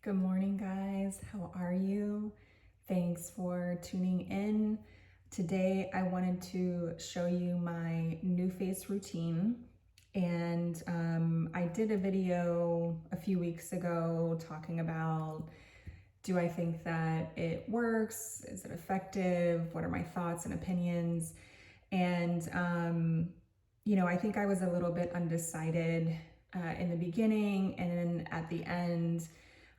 Good morning, guys. How are you? Thanks for tuning in. Today, I wanted to show you my Nuface routine. And I did a video a few weeks ago talking about, do I think that it works? Is it effective? What are my thoughts and opinions? And, I think I was a little bit undecided in the beginning, and then at the end,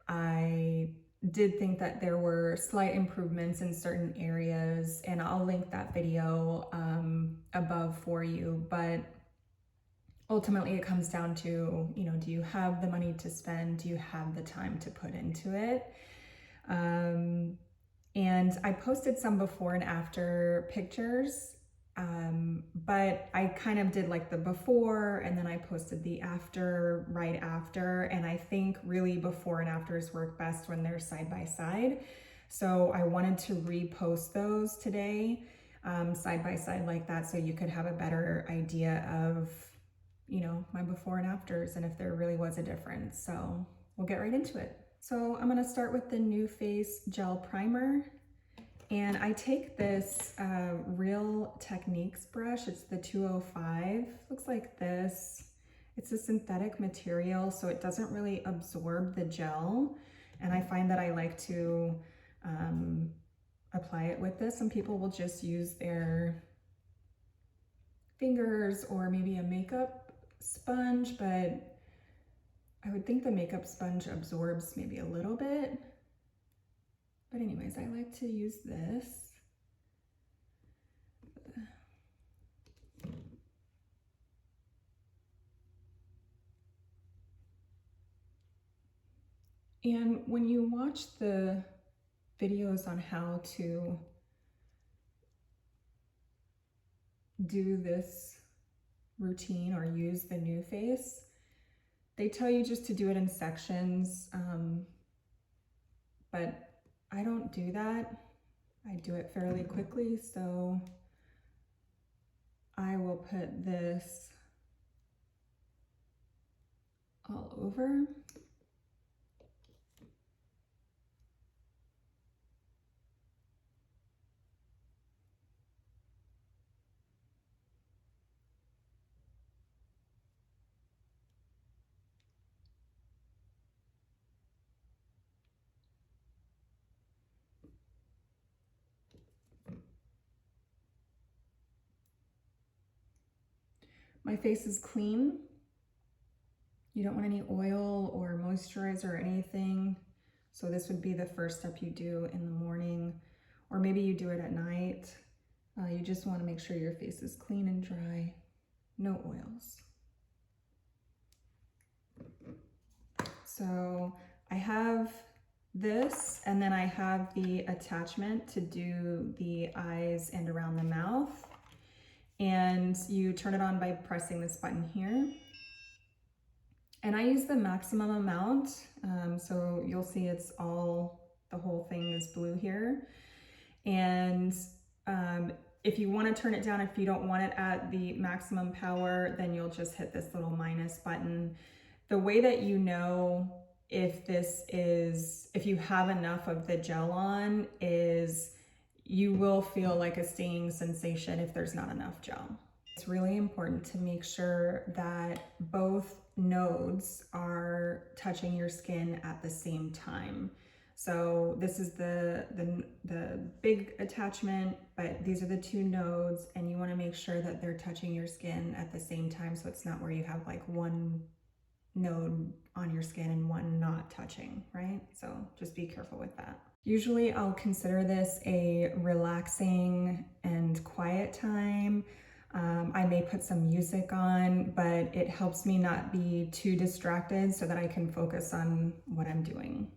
I did think that there were slight improvements in certain areas, and I'll link that video above for you. But ultimately, it comes down to, do you have the money to spend? Do you have the time to put into it? And I posted some before and after pictures, but I kind of did like the before and then I posted the after right after. And I think really before and afters work best when they're side by side. So I wanted to repost those today, side by side like that, so you could have a better idea of, my before and afters and if there really was a difference. So we'll get right into it. So I'm gonna start with the Nuface Gel Primer. And I take this Real Techniques brush. It's the 205. Looks like this. It's a synthetic material, so it doesn't really absorb the gel. And I find that I like to apply it with this. Some people will just use their fingers or maybe a makeup sponge, but I would think the makeup sponge absorbs maybe a little bit. But anyways, I like to use this. And when you watch the videos on how to do this routine or use the Nuface, they tell you just to do it in sections, but I don't do that. I do it fairly quickly, so I will put this all over. My face is clean. You don't want any oil or moisturizer or anything. So this would be the first step you do in the morning, or maybe you do it at night. You just want to make sure your face is clean and dry, no oils. So I have this, and then I have the attachment to do the eyes and around the mouth. And you turn it on by pressing this button here. And I use the maximum amount. So you'll see it's the whole thing is blue here. And if you want to turn it down, if you don't want it at the maximum power, then you'll just hit this little minus button. The way that you know if you have enough of the gel on is you will feel like a stinging sensation if there's not enough gel. It's really important to make sure that both nodes are touching your skin at the same time. So this is the big attachment, but these are the two nodes, and you want to make sure that they're touching your skin at the same time, so it's not where you have like one node on your skin and one not touching, right? So just be careful with that. Usually I'll consider this a relaxing and quiet time. I may put some music on, but it helps me not be too distracted so that I can focus on what I'm doing.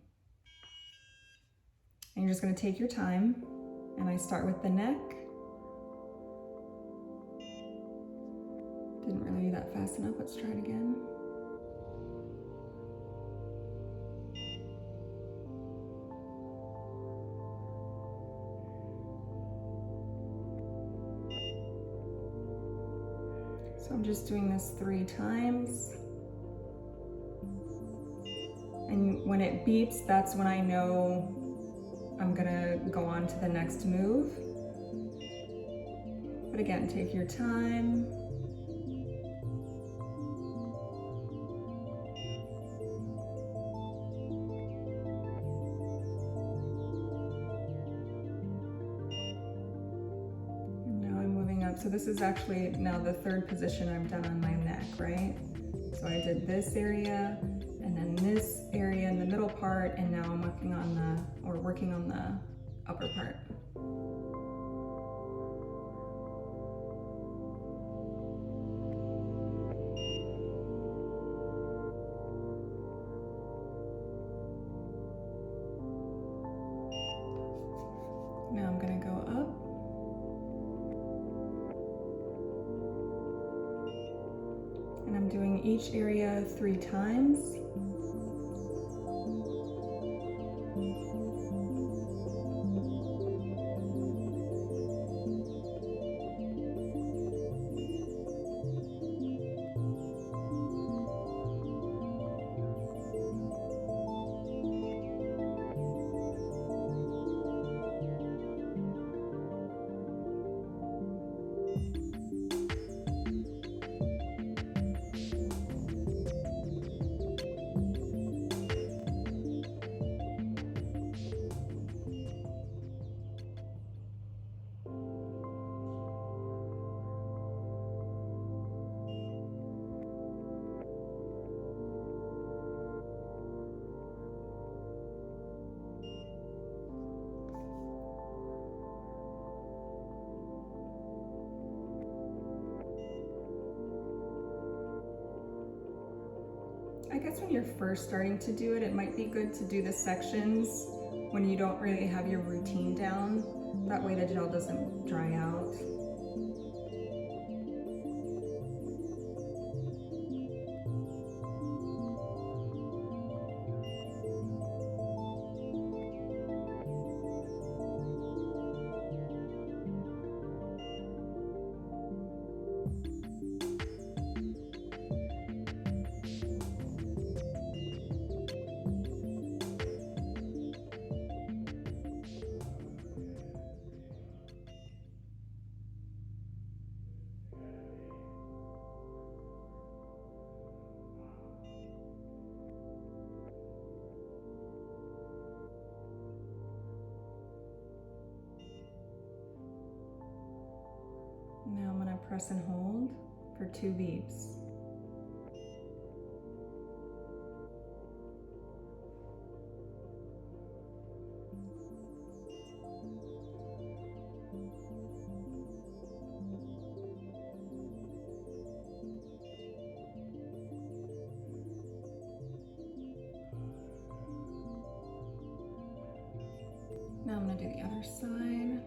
And you're just going to take your time, and I start with the neck. Didn't really do that fast enough. Let's try it again. So I'm just doing this 3 times. And When it beeps, that's when I know I'm gonna go on to the next move. But again, take your time. And now I'm moving up. So this is actually now the third position I've done on my neck, right? So I did this area, and then this area in the middle part, and now I'm working on the upper part. Now I'm gonna go up. And I'm doing each area 3 times. I guess when you're first starting to do it, it might be good to do the sections when you don't really have your routine down. That way the gel doesn't dry out. Now I'm going to press and hold for 2 beeps. Now I'm going to do the other side.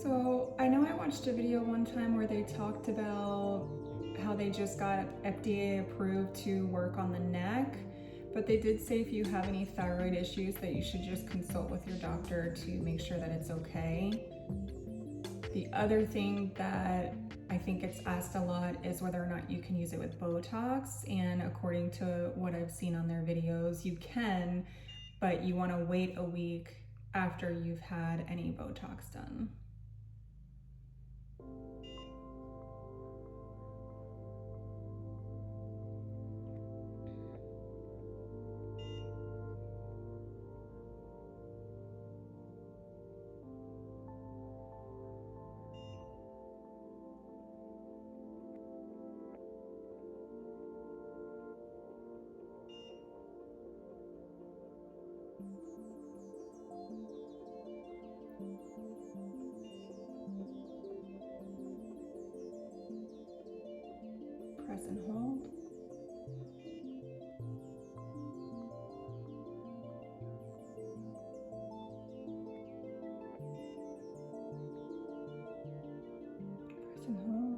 So I know I watched a video one time where they talked about how they just got FDA approved to work on the neck, but they did say if you have any thyroid issues that you should just consult with your doctor to make sure that it's okay. The other thing that I think gets asked a lot is whether or not you can use it with Botox, and according to what I've seen on their videos, you can, but you want to wait a week after you've had any Botox done. and hold. Press and hold.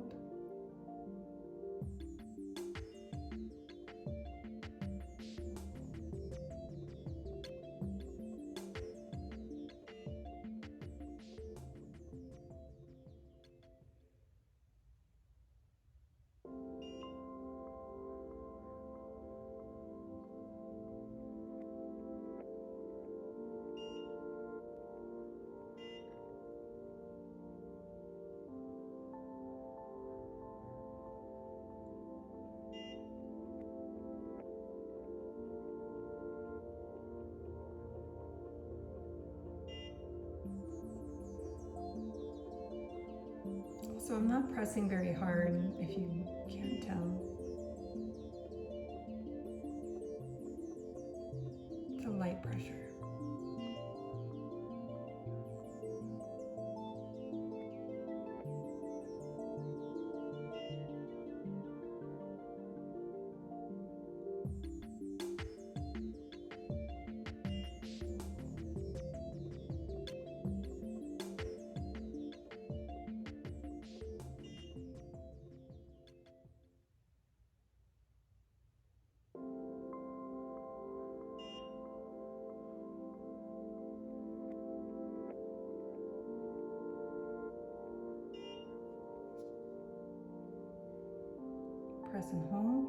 So I'm not pressing very hard, if you can't tell. It's a light pressure. Press and hold.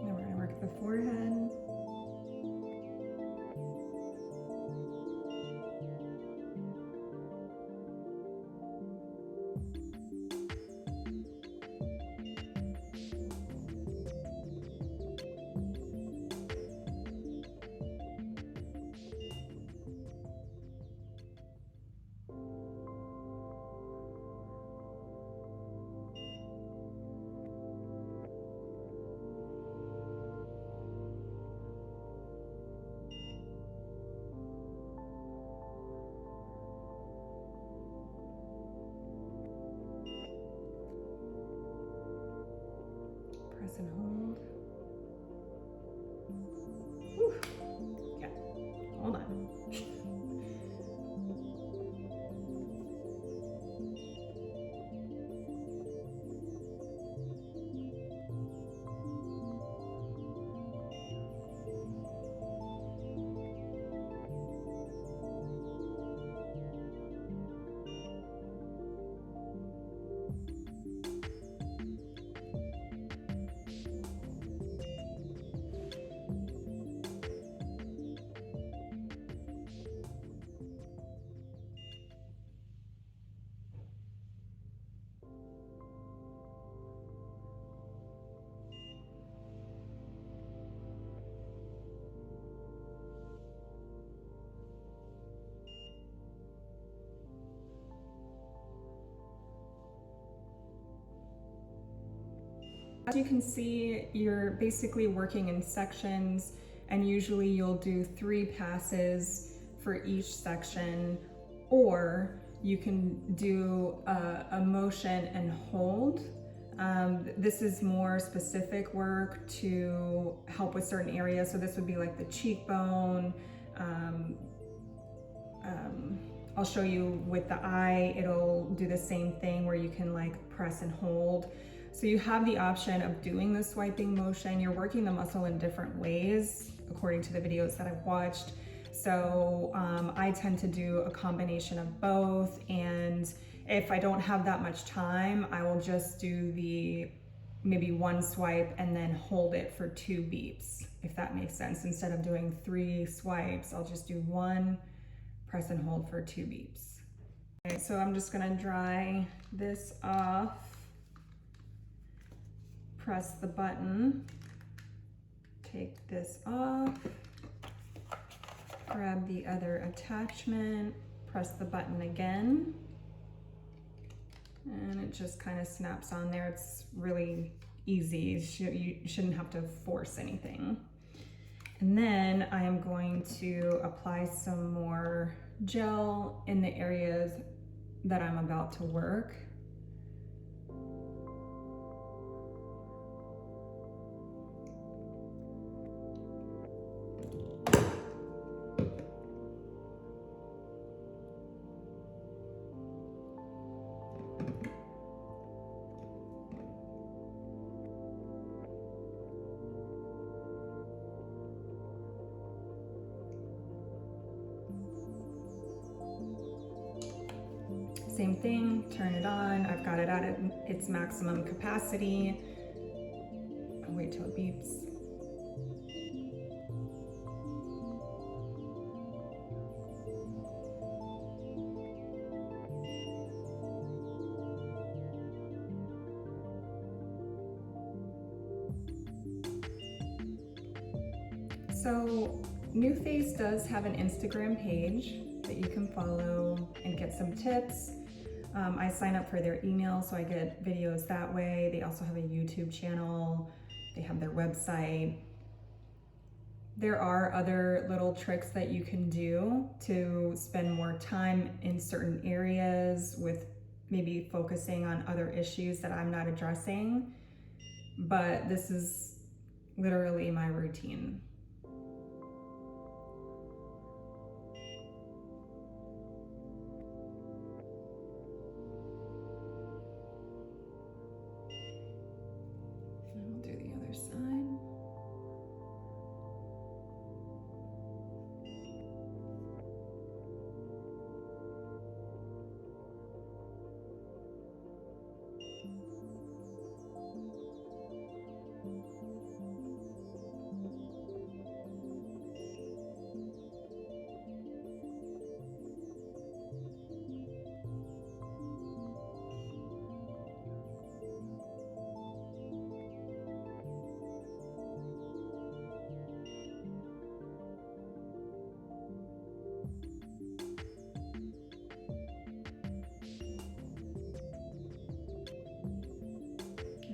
Now we're going to work the forehead. Press and hold. Whew. Yeah, hold on. As you can see, you're basically working in sections, and usually you'll do 3 passes for each section, or you can do a motion and hold. This is more specific work to help with certain areas. So this would be like the cheekbone. I'll show you with the eye, it'll do the same thing where you can like press and hold. So you have the option of doing the swiping motion. You're working the muscle in different ways according to the videos that I've watched. So I tend to do a combination of both, and if I don't have that much time, I will just do the maybe 1 swipe and then hold it for 2 beeps, if that makes sense. Instead of doing 3 swipes, I'll just do 1, press and hold for 2 beeps. Okay, so I'm just gonna dry this off, press the button, take this off, grab the other attachment, press the button again, and it just kind of snaps on there. It's really easy. You shouldn't have to force anything. And then I am going to apply some more gel in the areas that I'm about to work. Same thing, turn it on. I've got it at its maximum capacity. I'll wait till it beeps. So Nuface does have an Instagram page that you can follow and get some tips. I sign up for their email, so I get videos that way. They also have a YouTube channel. They have their website. There are other little tricks that you can do to spend more time in certain areas with maybe focusing on other issues that I'm not addressing. But this is literally my routine.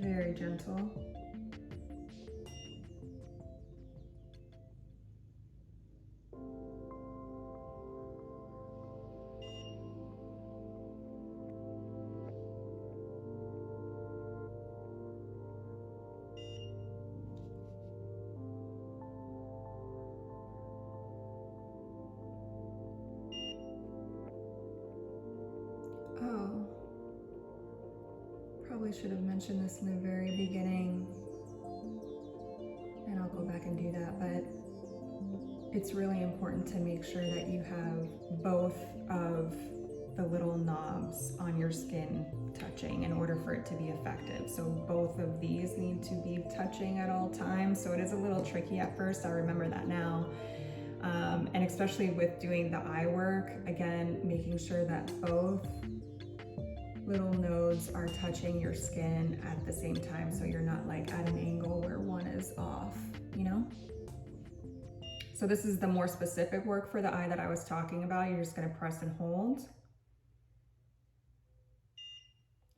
Very gentle. Oh, probably should have mentioned this in the very beginning, and I'll go back and do that, but it's really important to make sure that you have both of the little knobs on your skin touching in order for it to be effective. So both of these need to be touching at all times. So it is a little tricky at first, I remember that now. And especially with doing the eye work, again, making sure that both little nodes are touching your skin at the same time, so you're not like at an angle where one is off, you know? So this is the more specific work for the eye that I was talking about. You're just gonna press and hold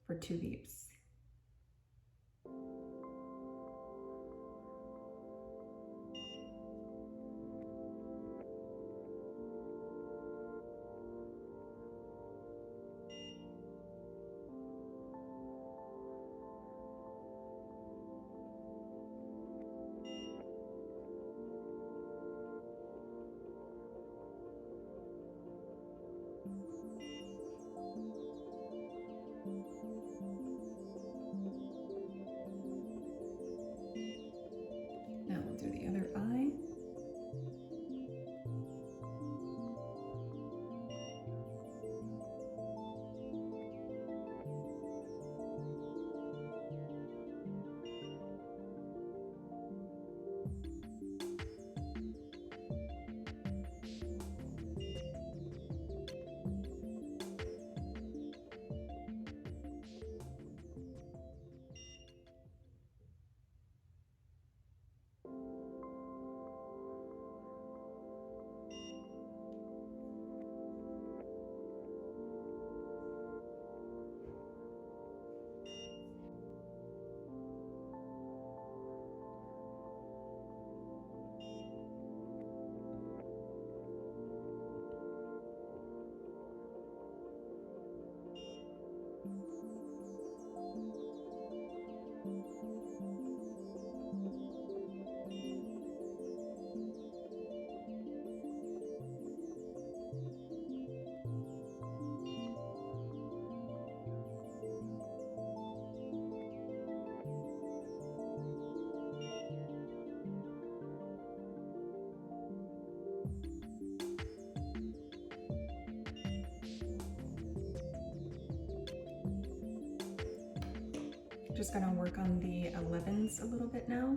for 2 beeps. Just gonna work on the 11s a little bit now.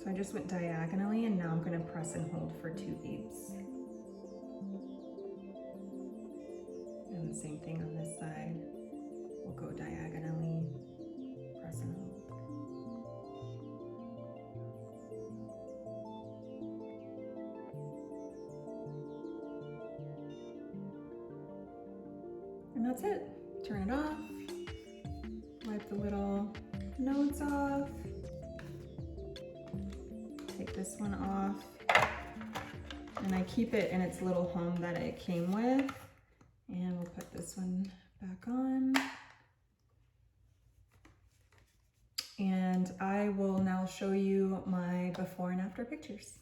So I just went diagonally, and now I'm going to press and hold for 2 beats. And the same thing on this side. We'll go diagonally, press and hold. And that's it. Turn it off. Wipe the little nodes off. Take this one off, and I keep it in its little home that it came with, and we'll put this one back on. And I will now show you my before and after pictures.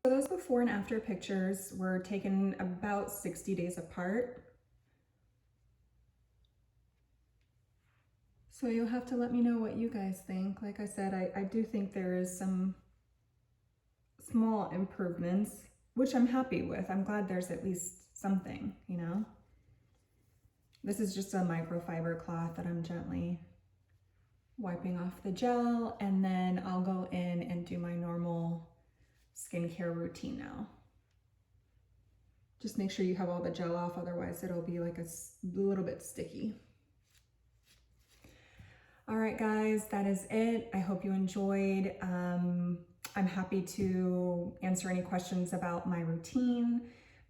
So those before and after pictures were taken about 60 days apart. So you'll have to let me know what you guys think. Like I said, I do think there is some small improvements, which I'm happy with. I'm glad there's at least something, you know? This is just a microfiber cloth that I'm gently wiping off the gel, and then I'll go in and do my normal skincare routine now. Just make sure you have all the gel off, otherwise it'll be like a little bit sticky. All right, guys, that is it. I hope you enjoyed. I'm happy to answer any questions about my routine,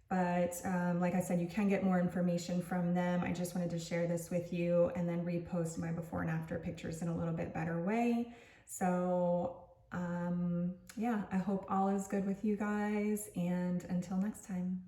but like I said, you can get more information from them. I just wanted to share this with you and then repost my before and after pictures in a little bit better way. So yeah, I hope all is good with you guys, and until next time.